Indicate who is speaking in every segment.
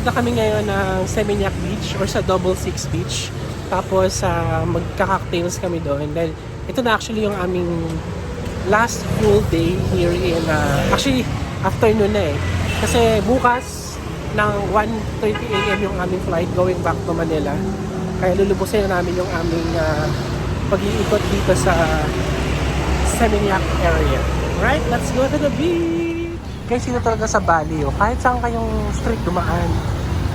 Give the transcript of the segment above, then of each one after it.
Speaker 1: Pupunta kami ngayon ng Seminyak Beach or sa Double Six Beach. Tapos magka-cocktails kami doon. Dahil ito na actually yung aming last full day here in actually afternoon na eh. Kasi bukas ng 1:30 AM yung aming flight going back to Manila. Kaya lulubusin na namin yung aming pag-iikot dito sa Seminyak area. Right, let's go to the beach! Guys, sino talaga sa Bali, oh. Kahit saan kayong street dumaan,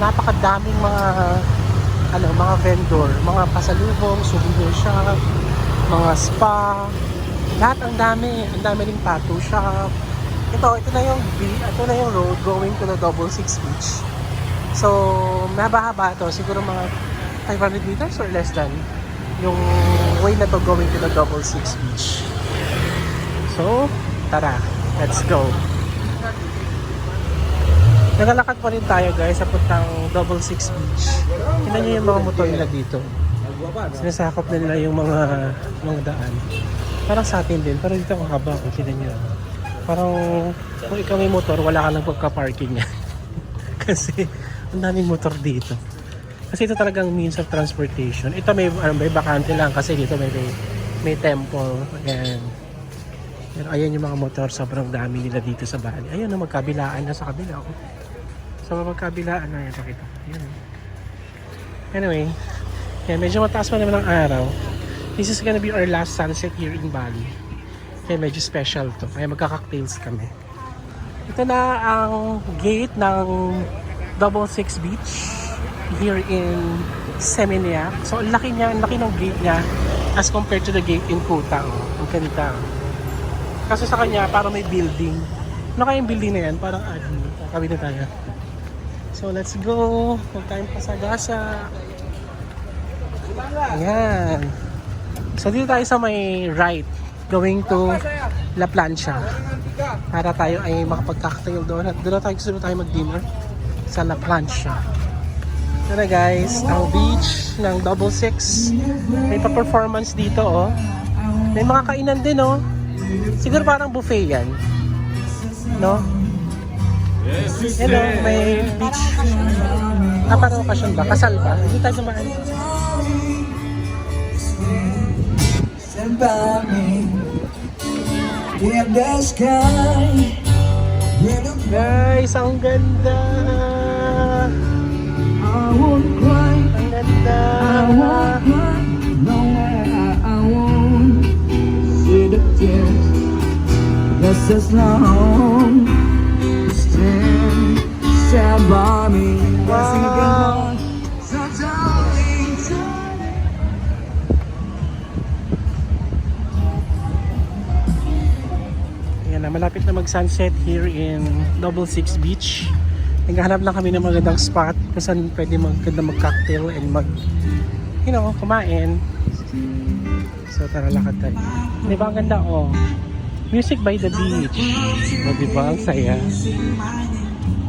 Speaker 1: napakadaming mga vendor, mga pasalubong, souvenir shop, mga spa, lahat ang dami ring tattoo shop. Ito na yung road going to the Double Six Beach. So, mahaba-haba to, siguro mga 500 meters or less than yung way na to going to the Double Six Beach. So, tara, let's go. Nagalakad pa rin tayo guys sa puntang Double Six Beach. Tingnan nyo yung mga motor nila dito. Sinasakop na nila yung mga daan. Parang sa atin din, pero dito ang haba. Tingnan nyo. Parang kung ikaw may motor, wala ka lang pagka-parking yan. Kasi ang daming motor dito. Kasi ito talagang means of transportation. Ito may bakante lang kasi dito may temple. Ayan. Pero ayan yung mga motor, sobrang dami nila dito sa Bali. Ayan na, magkabilaan na sa kabila. So magkabilaan na yan, pakita. Ayan. Anyway, yan, medyo mataas pa naman ang araw. This is gonna be our last sunset here in Bali. Kaya medyo special to. Kaya magka-cocktails kami. Ito na ang gate ng Double Six Beach here in Seminyak. So ang laki ng gate niya as compared to the gate in Kuta. Ang ganda. Kasi sa kanya, parang may building. Ano kaya yung building na yan? Parang admin. Kakabi na tayo. So, let's go. Huwag tayong pasagasa. Ayan. So, dito tayo sa may right. Going to La Plancha. Para tayo ay makapag-cocktail doon. At doon gusto tayo mag-dinner sa La Plancha. Ito na guys, ang beach ng Double Six. May pa-performance dito, oh. May mga kainan din, oh. Siguro parang buffet yan. No? Hello, may beach. Parang okasyon ba? Kasal ba? Hindi tayo dumaan. Guys, ang ganda! Ang ganda! Just as long stand by me. Wow. So darling, yan na, malapit na mag-sunset here in Double Six Beach. Naghahanap lang kami ng magandang spot kung saan pwede mag-cocktail and kumain. So tara, lakad tayo. Di ba ang ganda, oh? Music by the beach. O, diba? Ang saya.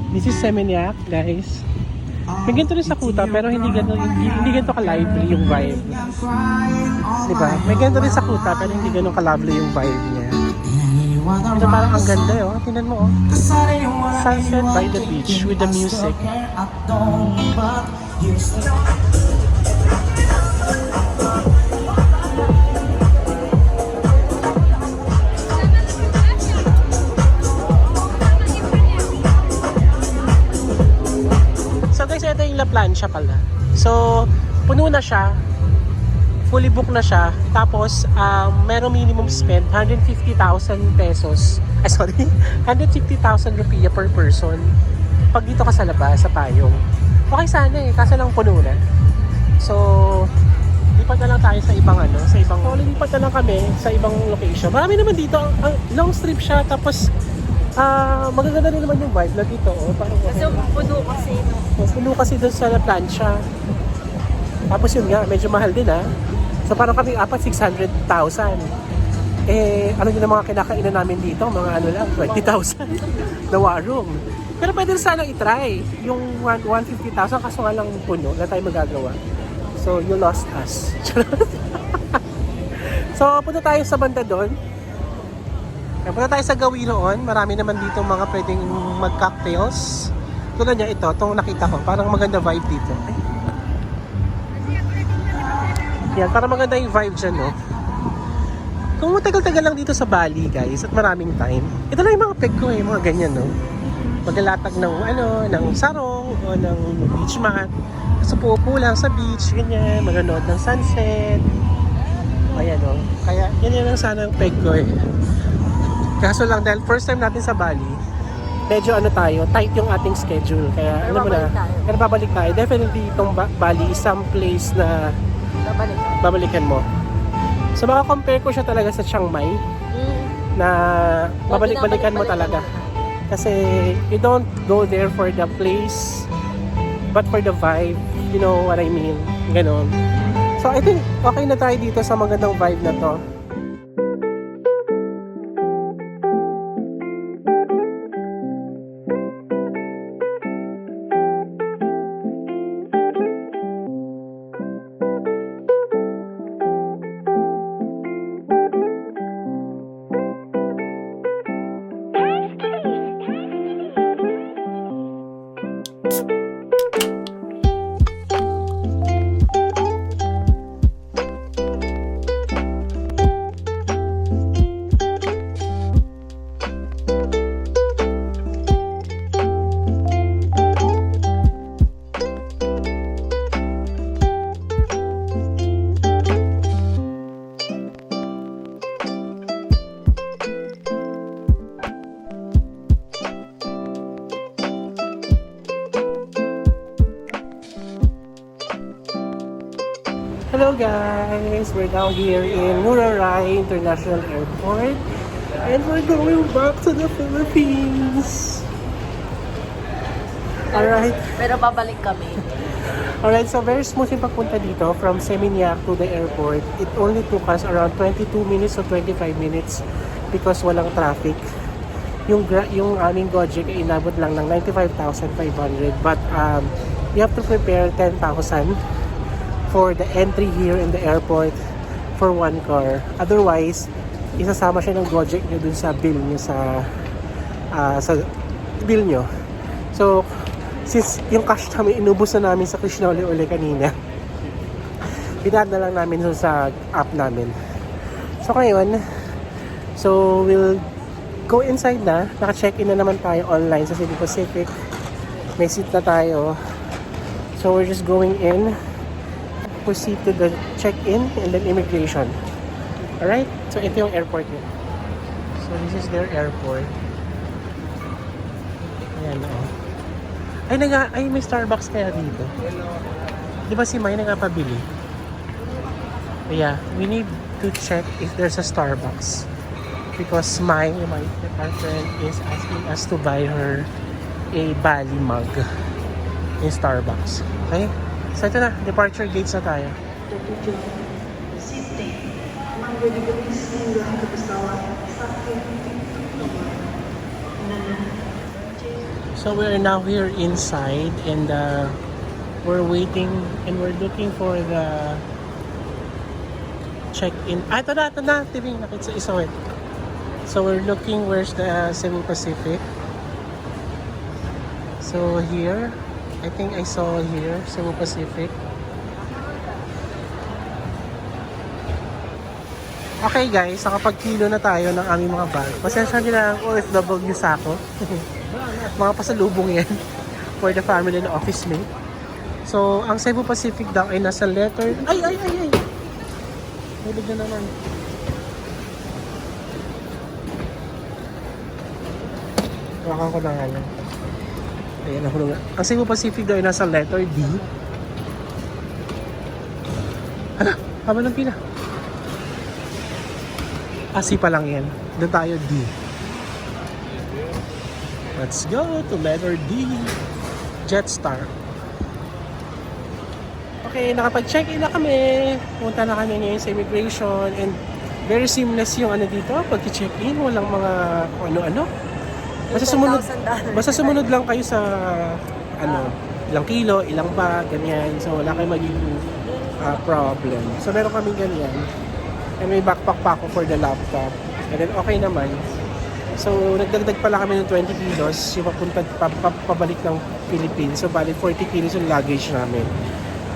Speaker 1: This is Seminyak, guys. May ganito rin sa Kuta, pero hindi ganito ka-lively yung vibe. Diba? May ganito rin sa Kuta, pero hindi ganito ka-lovely yung vibe niya. Ito parang ang ganda, oh. Tingnan mo, oh. Sunset by the beach with the music. Ito yung La Plancha pala. So, puno na siya. Fully booked na siya. Tapos, meron minimum spend 150,000 pesos. 150,000 rupiah per person. Pag dito ka sa labas, sa payong. Okay sana eh, kaso lang puno na. So, lipat na lang tayo sa ibang lipat na lang kami sa ibang location. Marami naman dito. Long strip siya. Tapos, magaganda rin naman yung vibe na dito. Oh, parang
Speaker 2: kasi puno kasi.
Speaker 1: Puno kasi doon sa La Plancha. Tapos yun nga, medyo mahal din So parang kami 600,000. Ano yung mga kinakainan namin dito? Mga lang, 20,000 na warung. Pero pwede sana i-try yung 150,000 kaso nga lang puno na tayo magagawa. So you lost us. So punta tayo sa banda doon. Punta tayo sa Gawiroon. Marami naman dito mga pwedeng mag-cocktails. Tulad niya ito, itong nakita ko, parang maganda vibe dito. Ay. Yan, parang maganda yung vibe dyan, no? Kung matagal-tagal lang dito sa Bali, guys, at maraming time, ito lang yung mga peg ko mga ganyan, no? Maglalatag ng, ng sarong o ng beach mat. So, puupo lang sa beach, ganyan, manonood ng sunset. Ayan, no? Kaya, yan lang sana ang peg ko, Kaso lang, dahil first time natin sa Bali, medyo tight yung ating schedule. Kaya, pero babalik tayo. Definitely, itong Bali is some place na babalikan mo. So baka compare ko siya talaga sa Chiang Mai na babalik-balikan mo talaga. Kasi you don't go there for the place but for the vibe. You know what I mean? Ganon. So I think okay na tayo dito sa magandang vibe na to. Hello guys! We're now here in Ngurah Rai International Airport and we're going back to the Philippines! Alright.
Speaker 2: Pero babalik kami.
Speaker 1: Alright, so very smooth yung pagpunta dito from Seminyak to the airport. It only took us around 22 minutes or 25 minutes because walang traffic. Yung aming Gojek ay inabot lang ng 95,500 but you have to prepare 10,000 for the entry here in the airport for one car. Otherwise, isasama siya ng Gojek nyo dun sa bill nyo sa bill nyo. So, since yung cash namin, inubos na namin sa Krishnoli uli kanina, pinad na lang namin sa app namin. So, ngayon, we'll go inside na. Naka-check-in na naman tayo online sa Cebu Pacific. May seat na tayo. So, we're just going in. Proceed to the check-in and then immigration. Alright? So, ito yung airport nyo. So, this is their airport. Ayan, Ay, may Starbucks kaya dito. Di ba si May nagpabili? Yeah, we need to check if there's a Starbucks. Because my friend is asking us to buy her a Bali mug in Starbucks. Okay? So ito na, departure gates na tayo. So we're now here inside and we're waiting and we're looking for the check-in. Ito na, TV, nakita isa it. So we're looking where's the Cebu Pacific. So here, I think I saw here, Cebu Pacific. Okay guys, nakapag-kilo na tayo ng aming mga bag. Pasensya nila ang OFW sa ako. Mga pasalubong yan for the family and office mate. So, ang Cebu Pacific daw ay nasa letter... Ay! Hulog na naman. Hawakan ko na nga lang. Ayan, nahulog na. Ang Cebu Pacific daw ay nasa letter D. Hala, haba ng pila. C pa lang yan. Doon tayo D. Let's go to letter D. Jetstar. Okay, nakapag-check-in na kami. Punta na kami ngayon sa immigration and very seamless yung dito. Pag-check-in, walang mga ano-ano. Basta sumunod lang kayo sa ilang kilo, ilang bag, ganyan. So wala kayong magiging problem. So meron kami ganyan. And may backpack pa ako for the laptop. And then okay naman. So, nagdagdag pala kami ng 20 kilos yung pabalik ng Philippines. So, bali 40 kilos yung luggage namin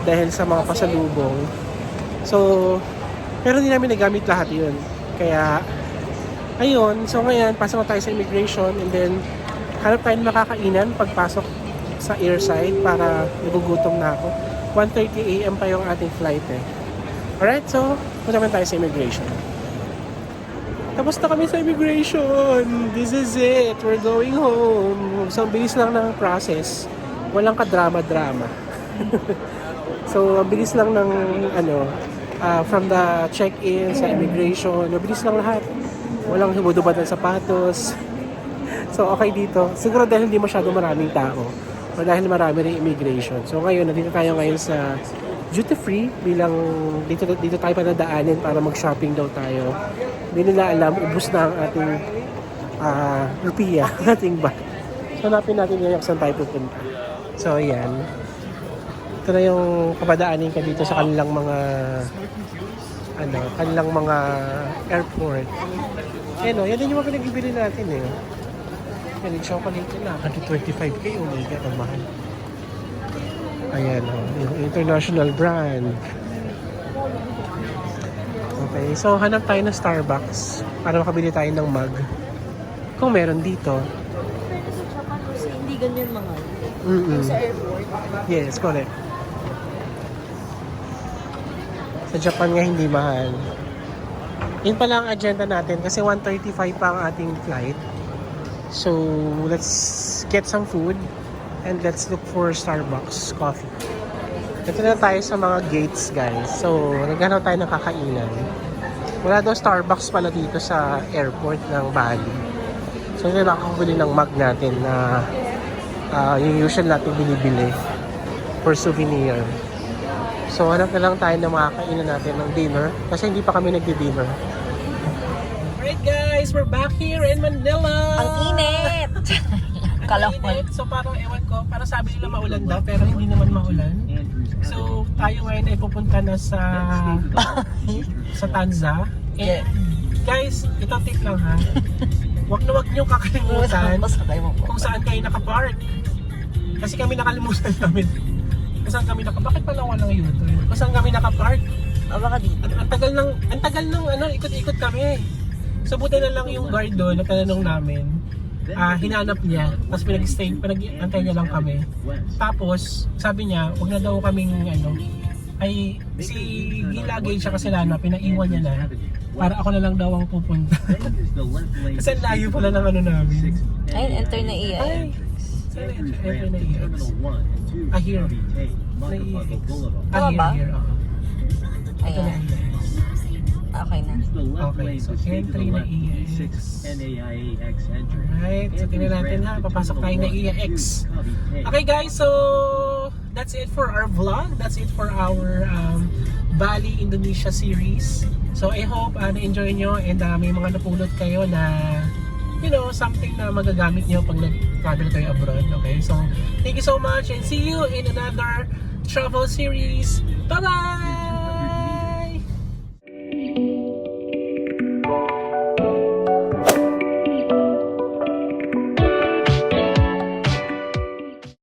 Speaker 1: dahil sa mga pasalubong. So, pero hindi namin nagamit lahat yun. Kaya, ayun. So, ngayon, pasok na tayo sa immigration and then, hanap tayo ng makakainan pagpasok sa airside para nagugutom na ako. 1:30 AM pa yung ating flight eh. Alright, so, punta naman tayo sa immigration. Tapos na kami sa immigration. This is it. We're going home. So, ang bilis lang ng process. Walang ka-drama-drama. So, ang bilis lang ng from the check-in sa immigration. Mabilis lang lahat. Walang hubad-hubad ng sapatos. So, okay dito. Siguro dahil hindi masyado maraming tao. O dahil marami rin immigration. So, ngayon, nandito tayo ngayon sa duty free bilang dito tayo pa nadaanin para mag-shopping daw tayo. Hindi nila alam, ubus na ang ating rupiya, ating bag. So, hanapin natin ngayon kung saan tayo pupunta. So, ayan. Ito na yung kapadaanin ka dito sa kanilang mga airport. Yan o, yan din yung mga pinagbibili natin eh. Yan yung chocolate na, 125k, oh my God, ang mahal. Ayan o, yung international brand. Okay, so hanap tayo ng Starbucks para makabili tayo ng mug. Kung meron dito.
Speaker 2: Pwede sa Japan kasi hindi ganyan mga sa airport.
Speaker 1: Yes, correct. Sa Japan nga hindi mahal. Yun pala ang agenda natin kasi 1:35 pa ang ating flight. So, let's get some food and let's look for Starbucks coffee. Ito na tayo sa mga gates, guys. So, naghanap tayo ng kakainan. Wala daw Starbucks pala dito sa airport ng Bali. So, hindi na nakakabili ng mug natin na yung usual natin binibili for souvenir. So, hanap na lang tayo ng makakainan natin ng dinner kasi hindi pa kami nagdi-dinner. Alright guys, we're back here in Manila!
Speaker 2: Ang init! Kalapal.
Speaker 1: So, parang ewan ko, parang sabi nila maulan daw pero hindi naman maulan. So, tayo ngayon ay pupunta na sa Tanza. And, guys, ito tip lang ha. Wag nyo kakalimutan kung saan kayo nakapark. Kasi kami nakalimutan namin. Saan kami bakit pala walang U-turn? Saan kami nakapark?
Speaker 2: Baka dito.
Speaker 1: Ang tagal ng ikot-ikot kami. So, buti na lang yung guard doon na tinanong namin. Hinanap niya, tapos pinag-antay niya lang kami. Tapos, sabi niya, wag na daw kaming si Gilagay siya kasi Lana, pinaiwan niya na para ako na lang daw ang pupunta. Kasi ang layo pala ng namin.
Speaker 2: Ayun, enter na iya.
Speaker 1: Ay, enter na EX. Here. Na EX. Here. Ito na
Speaker 2: Ayan.
Speaker 1: EX.
Speaker 2: Okay na.
Speaker 1: Okay, so entry na EX. Alright, so tingnan natin ha, papasok tayo na EX. Okay guys, so that's it for our vlog. That's it for our Bali, Indonesia series. So I hope na-enjoy nyo and may mga napulot kayo na something na magagamit nyo pag nag-travel kayo abroad. Okay, so thank you so much and see you in another travel series. Bye-bye!